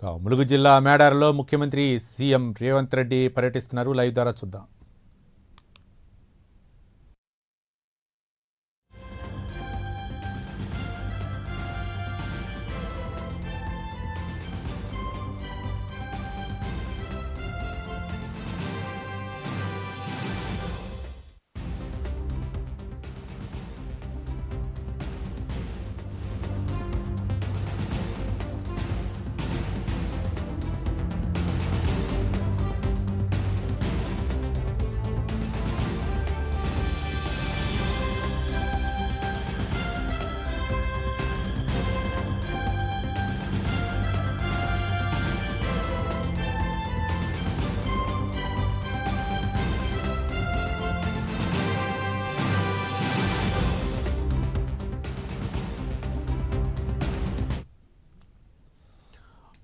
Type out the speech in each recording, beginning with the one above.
ములుగు జిల్లా మేడారంలో ముఖ్యమంత్రి సీఎం రేవంత్ రెడ్డి పర్యటిస్తున్నారు. లైవ్ ద్వారా చూద్దాం.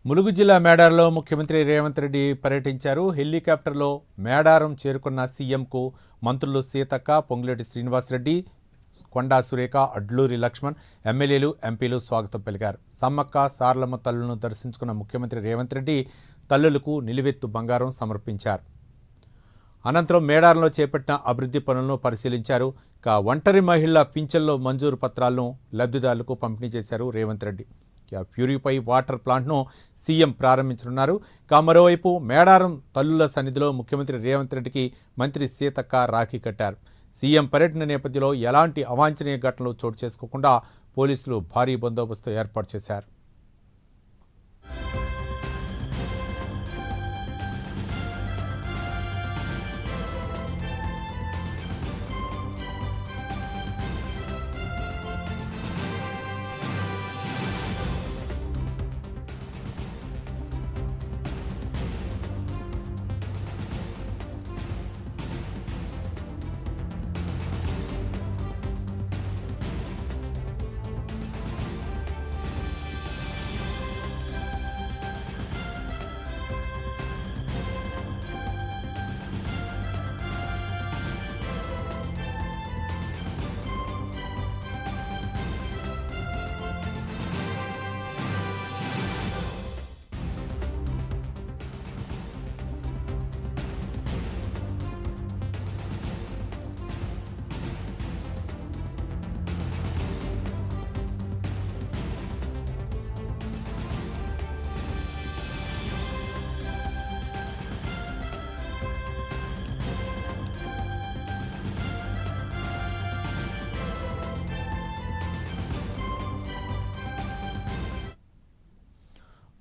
ములుగు జిల్లా మేడారంలో ముఖ్యమంత్రి రేవంత్ రెడ్డి పర్యటించారు. హెలికాప్టర్లో మేడారం చేరుకున్న సీఎంకు మంత్రులు సీతక్క, పొంగులేటి శ్రీనివాసరెడ్డి, కొండా సురేఖ, అడ్లూరి లక్ష్మణ్, ఎమ్మెల్యేలు, ఎంపీలు స్వాగతం పలికారు. సమ్మక్క సారలమ్మ తల్లులను దర్శించుకున్న ముఖ్యమంత్రి రేవంత్ రెడ్డి తల్లులకు నిలువెత్తు బంగారం సమర్పించారు. అనంతరం మేడారంలో చేపట్టిన అభివృద్ధి పనులను పరిశీలించారు. ఒంటరి మహిళల పింఛన్లో మంజూరు పత్రాలను లబ్ధిదారులకు పంపిణీ చేశారు రేవంత్ రెడ్డి. ప్యూరిఫై వాటర్ ప్లాంట్ను సీఎం ప్రారంభించనున్నారు. మరోవైపు మేడారం తల్లుల సన్నిధిలో ముఖ్యమంత్రి రేవంత్ రెడ్డికి మంత్రి సీతక్క రాఖీ కట్టారు. సీఎం పర్యటన నేపథ్యంలో ఎలాంటి అవాంఛనీయ ఘటనలు చోటు చేసుకోకుండా పోలీసులు భారీ బందోబస్తు ఏర్పాటు చేశారు.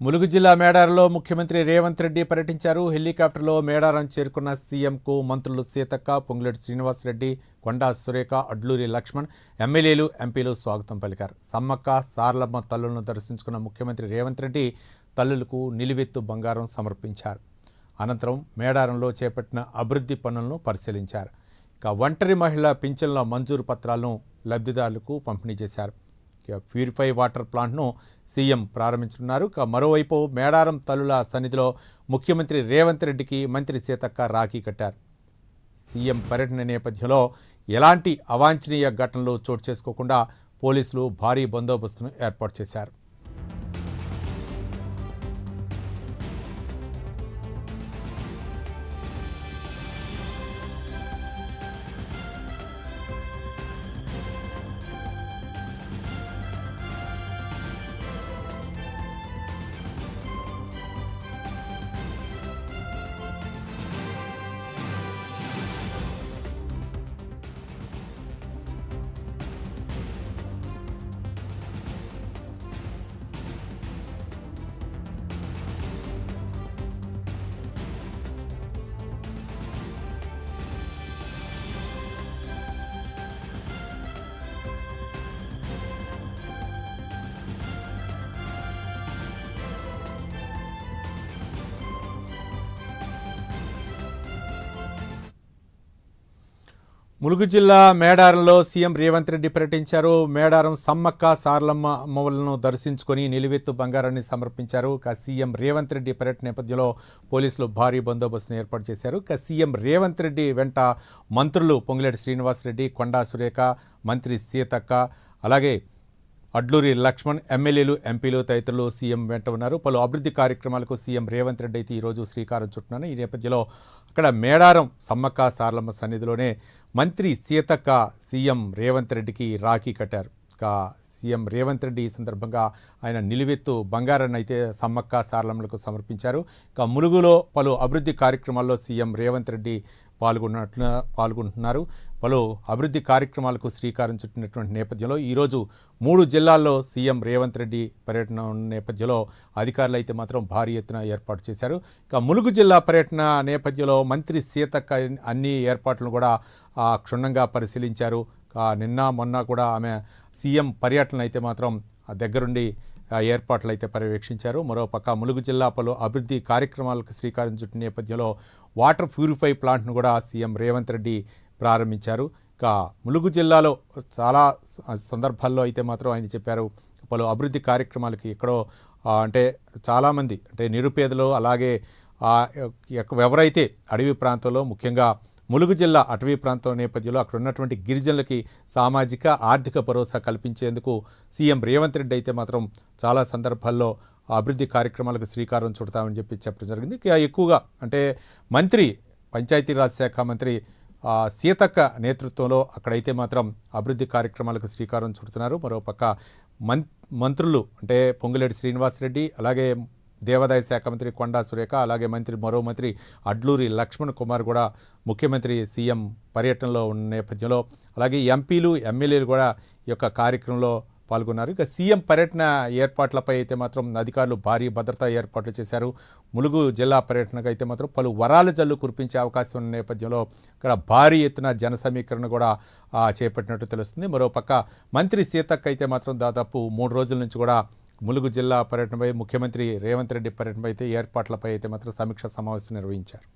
ములుగు జిల్లా మేడారంలో ముఖ్యమంత్రి రేవంత్ రెడ్డి పర్యటించారు. హెలికాప్టర్లో మేడారం చేరుకున్న సీఎంకు మంత్రులు సీతక్క, పొంగులేటి శ్రీనివాసరెడ్డి, కొండా సురేఖ, అడ్లూరి లక్ష్మణ్, ఎమ్మెల్యేలు, ఎంపీలు స్వాగతం పలికారు. సమ్మక్క సారలమ్మ తల్లులను దర్శించుకున్న ముఖ్యమంత్రి రేవంత్ రెడ్డి తల్లులకు నిలువెత్తు బంగారం సమర్పించారు. అనంతరం మేడారంలో చేపట్టిన అభివృద్ధి పనులను పరిశీలించారు. ఒంటరి మహిళల పింఛన్ల మంజూరు పత్రాలను లబ్ధిదారులకు పంపిణీ చేశారు. ప్యూరిఫై వాటర్ ప్లాంట్ను సీఎం ప్రారంభించనున్నారు. మరోవైపు మేడారం తల్లుల సన్నిధిలో ముఖ్యమంత్రి రేవంత్ రెడ్డికి మంత్రి సీతక్క రాఖీ కట్టారు. సీఎం పర్యటన నేపథ్యంలో ఎలాంటి అవాంఛనీయ ఘటనలు చోటు చేసుకోకుండా పోలీసులు భారీ బందోబస్తును ఏర్పాటు చేశారు. ములుగు జిల్లా మేడారంలో సీఎం రేవంత్ రెడ్డి పర్యటించారు. మేడారం సమ్మక్క సారలమ్మ అమ్మవార్లను దర్శించుకొని నిలువెత్తు బంగారాన్ని సమర్పించారు. సీఎం రేవంత్ రెడ్డి పర్యటన నేపథ్యంలో పోలీసులు భారీ బందోబస్తును ఏర్పాటు చేశారు. సీఎం రేవంత్ రెడ్డి వెంట మంత్రులు పొంగులేటి శ్రీనివాసరెడ్డి, కొండా సురేఖ, మంత్రి సీతక్క, అలాగే అడ్లూరి లక్ష్మణ్, ఎమ్మెల్యేలు, ఎంపీలు తదితరులు సీఎం వెంట ఉన్నారు. పలు అభివృద్ధి కార్యక్రమాలకు సీఎం రేవంత్ రెడ్డి అయితే ఈరోజు శ్రీకారం చుట్టున్నారు. ఈ నేపథ్యంలో అక్కడ మేడారం సమ్మక్క సారలమ్మ సన్నిధిలోనే మంత్రి సీతక్క సీఎం రేవంత్ రెడ్డికి రాఖీ కట్టారు. ఇక సీఎం రేవంత్ రెడ్డి ఈ సందర్భంగా ఆయన నిలువెత్తు బంగారాన్ని అయితే సమ్మక్క సారలమ్మలకు సమర్పించారు. ఇక ములుగులో పలు అభివృద్ధి కార్యక్రమాల్లో సీఎం రేవంత్ రెడ్డి పాల్గొంటున్నారు. పలు అభివృద్ధి కార్యక్రమాలకు శ్రీకారం చుట్టినటువంటి నేపథ్యంలో ఈరోజు 3 జిల్లాల్లో సీఎం రేవంత్ రెడ్డి పర్యటన ఉన్న నేపథ్యంలో అధికారులు అయితే మాత్రం భారీ ఎత్తున ఏర్పాటు చేశారు. ఇక ములుగు జిల్లా పర్యటన నేపథ్యంలో మంత్రి సీతక్క అన్ని ఏర్పాట్లను కూడా క్షుణ్ణంగా పరిశీలించారు. నిన్న మొన్న కూడా ఆమె సీఎం పర్యటన అయితే మాత్రం దగ్గరుండి ఏర్పాట్లు అయితే పర్యవేక్షించారు. మరోపక్క ములుగు జిల్లా పలు అభివృద్ధి కార్యక్రమాలకు శ్రీకారం చుట్టిన నేపథ్యంలో వాటర్ ప్యూరిఫై ప్లాంట్ను కూడా సీఎం రేవంత్ రెడ్డి ప్రారంభించారు. ఇక ములుగు జిల్లాలో చాలా సందర్భాల్లో అయితే మాత్రం ఆయన చెప్పారు, పలు అభివృద్ధి కార్యక్రమాలకి ఎక్కడో అంటే చాలామంది అంటే నిరుపేదలు, అలాగే ఎవరైతే అడవి ప్రాంతంలో ముఖ్యంగా ములుగు జిల్లా అటవీ ప్రాంతం నేపథ్యంలో అక్కడ ఉన్నటువంటి గిరిజనులకి సామాజిక ఆర్థిక భరోసా కల్పించేందుకు సీఎం రేవంత్ రెడ్డి అయితే మాత్రం చాలా సందర్భాల్లో అభివృద్ధి కార్యక్రమాలకు శ్రీకారం చుడతామని చెప్పడం జరిగింది. ఎక్కువగా అంటే మంత్రి పంచాయతీరాజ్ శాఖ మంత్రి సీతక్క నేతృత్వంలో అక్కడైతే మాత్రం అభివృద్ధి కార్యక్రమాలకు శ్రీకారం చుడుతున్నారు. మరోపక్క మంత్రులు అంటే పొంగులేటి శ్రీనివాసరెడ్డి, అలాగే దేవాదాయ శాఖ మంత్రి కొండా సురేఖ, అలాగే మరో మంత్రి అడ్లూరి లక్ష్మణ్ కుమార్ కూడా ముఖ్యమంత్రి సీఎం పర్యటనలో ఉన్న నేపథ్యంలో అలాగే ఎంపీలు, ఎమ్మెల్యేలు కూడా ఈ యొక్క కార్యక్రమంలో పాల్గొన్నారు. ఇక సీఎం పర్యటన ఏర్పాట్లపై అయితే మాత్రం అధికారులు భారీ భద్రతా ఏర్పాట్లు చేశారు. ములుగు జిల్లా పర్యటనకు అయితే మాత్రం పలు వరాల జల్లు కురిపించే అవకాశం ఉన్న నేపథ్యంలో ఇక్కడ భారీ ఎత్తున జన సమీకరణ కూడా చేపట్టినట్టు తెలుస్తుంది. మరోపక్క మంత్రి సీతక్క అయితే మాత్రం దాదాపు 3 రోజుల నుంచి కూడా ములుగు జిల్లా పర్యటనపై ముఖ్యమంత్రి రేవంత్ రెడ్డి పర్యటనపై అయితే ఏర్పాట్లపై అయితే మాత్రం సమీక్ష సమావేశం నిర్వహించారు.